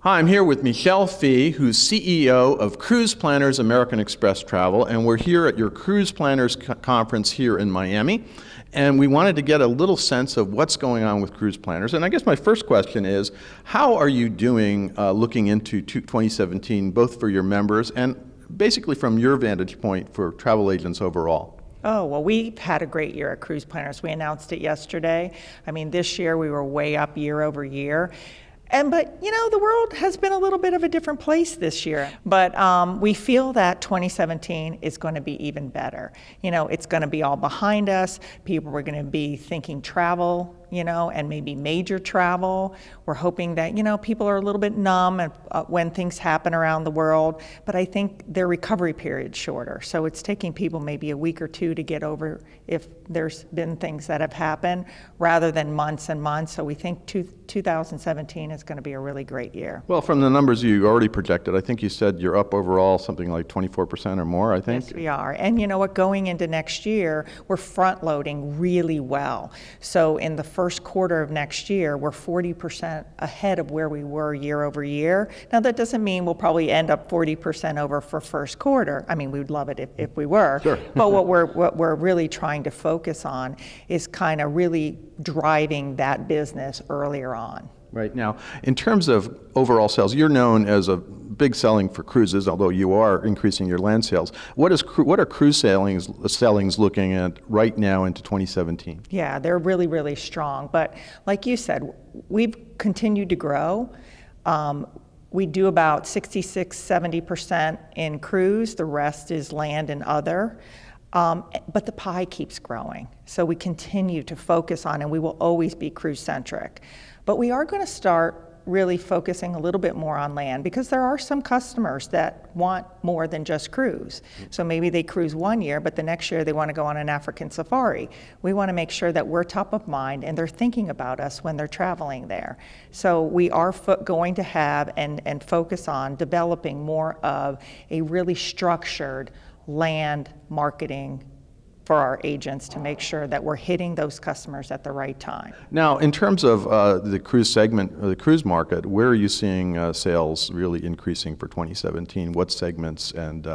Hi, I'm here with Michelle Fee, who's CEO of Cruise Planners American Express Travel, and we're here at your Cruise Planners Conference here in Miami. And we wanted to get a little sense of what's going on with Cruise Planners. And I guess my first question is, how are you doing looking into 2017, both for your members and basically from your vantage point for travel agents overall? Oh, well, we've had a great year at Cruise Planners. We announced it yesterday. I mean, this year we were way up year over year. But, you know, the world has been a little bit of a different place this year. But we feel that 2017 is going to be even better. You know, it's going to be all behind us. People are going to be thinking travel, you know, and maybe major travel. We're hoping that, you know, people are a little bit numb when things happen around the world. But I think their recovery period's shorter. So it's taking people maybe a week or two to get over if there's been things that have happened rather than months and months. So we think 2017 is going to be a really great year. Well, from the numbers you already projected, I think you said you're up overall something like 24% or more, I think? Yes, we are. And you know what, going into next year, we're front loading really well. So in the first quarter of next year, we're 40% ahead of where we were year over year. Now, that doesn't mean we'll probably end up 40% over for first quarter. I mean, we'd love it if we were. Sure. But what we're really trying to focus on is kind of really driving that business earlier on. Right. Now, in terms of overall sales, you're known as a big selling for cruises, although you are increasing your land sales. What are cruise sailings looking at right now into 2017? Yeah, they're really, really strong. But like you said, we've continued to grow. We do about 66-70% in cruise. The rest is land and other. But the pie keeps growing. So we continue to focus on, and we will always be cruise-centric. But we are going to start really focusing a little bit more on land because there are some customers that want more than just cruise. So maybe they cruise one year, but the next year they want to go on an African safari. We want to make sure that we're top of mind and they're thinking about us when they're traveling there. So we are going to have and focus on developing more of a really structured land marketing for our agents to make sure that we're hitting those customers at the right time. Now, in terms of the cruise segment, the cruise market, where are you seeing sales really increasing for 2017? What segments and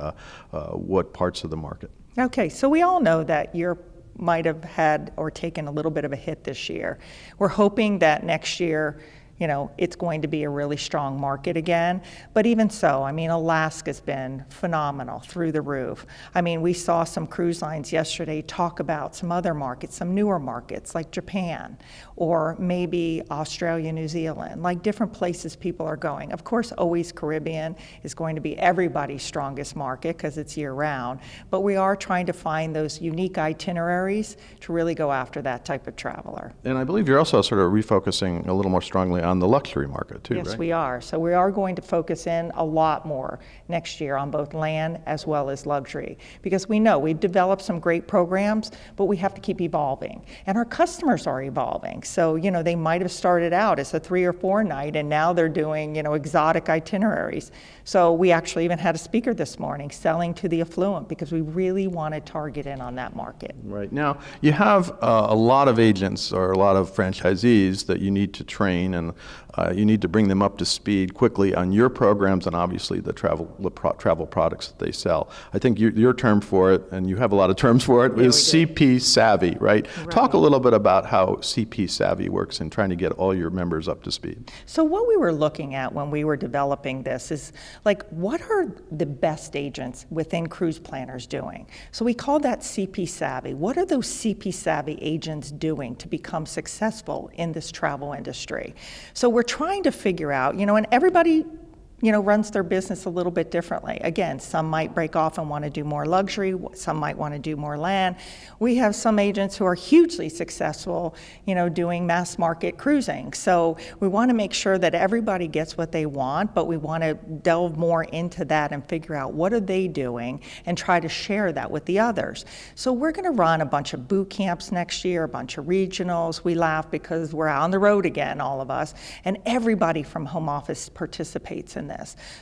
what parts of the market? Okay, so we all know that Europe might have had or taken a little bit of a hit this year. We're hoping that next year, you know, it's going to be a really strong market again. But even so, I mean, Alaska's been phenomenal through the roof. I mean, we saw some cruise lines yesterday talk about some other markets, some newer markets like Japan or maybe Australia, New Zealand, like different places people are going. Of course, always Caribbean is going to be everybody's strongest market because it's year round. But we are trying to find those unique itineraries to really go after that type of traveler. And I believe you're also sort of refocusing a little more strongly on the luxury market too, yes, right? Yes, we are. So we are going to focus in a lot more next year on both land as well as luxury because we know we've developed some great programs, but we have to keep evolving. And our customers are evolving. So, you know, they might have started out as a 3 or 4 night and now they're doing, you know, exotic itineraries. So we actually even had a speaker this morning selling to the affluent because we really want to target in on that market. Right. Now, you have a lot of agents or a lot of franchisees that you need to train and you need to bring them up to speed quickly on your programs and obviously the travel products that they sell. I think your term for it, and you have a lot of terms for it, is CP Savvy, right? Talk a little bit about how CP Savvy works in trying to get all your members up to speed. So what we were looking at when we were developing this is like, what are the best agents within Cruise Planners doing? So we called that CP Savvy. What are those CP Savvy agents doing to become successful in this travel industry? So we're trying to figure out, you know, and everybody, you know, runs their business a little bit differently. Again, some might break off and want to do more luxury, some might want to do more land. We have some agents who are hugely successful, you know, doing mass market cruising. So we want to make sure that everybody gets what they want, but we want to delve more into that and figure out what are they doing and try to share that with the others. So we're going to run a bunch of boot camps next year, a bunch of regionals. We laugh because we're on the road again, all of us, and everybody from home office participates in this.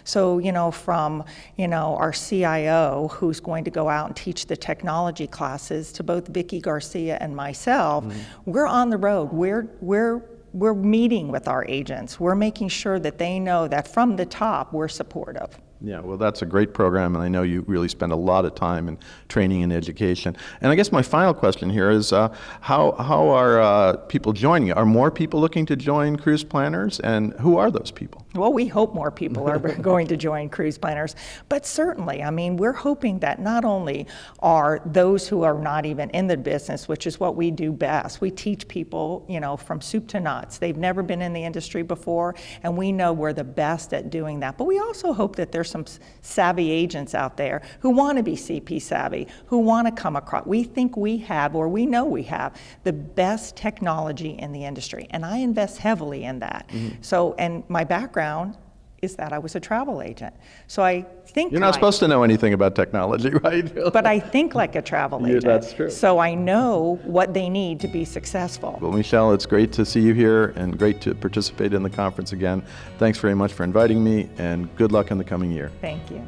So, you know, from, you know, our CIO who's going to go out and teach the technology classes to both Vicky Garcia and myself, we're on the road. We're we're meeting with our agents. We're making sure that they know that from the top, we're supportive. Yeah, well, that's a great program, and I know you really spend a lot of time in training and education. And I guess my final question here is, how are people joining? Are more people looking to join Cruise Planners, and who are those people? Well, we hope more people are going to join Cruise Planners, but certainly, I mean, we're hoping that not only are those who are not even in the business, which is what we do best, we teach people, you know, from soup to nuts. They've never been in the industry before, and we know we're the best at doing that. But we also hope that there's some savvy agents out there who want to be CP savvy, who want to come across. We think we have, or we know we have, the best technology in the industry, and I invest heavily in that. So, and my background is that I was a travel agent. So I think You're not supposed to know anything about technology, right? but I think like a travel Yeah, agent. that's true. So I know what they need to be successful. Well, Michelle, it's great to see you here and great to participate in the conference again. Thanks very much for inviting me, and good luck in the coming year. Thank you.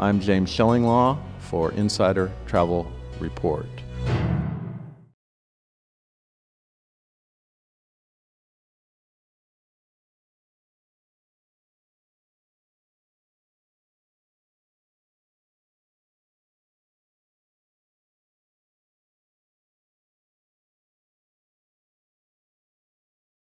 I'm James Schillinglaw for Insider Travel Report.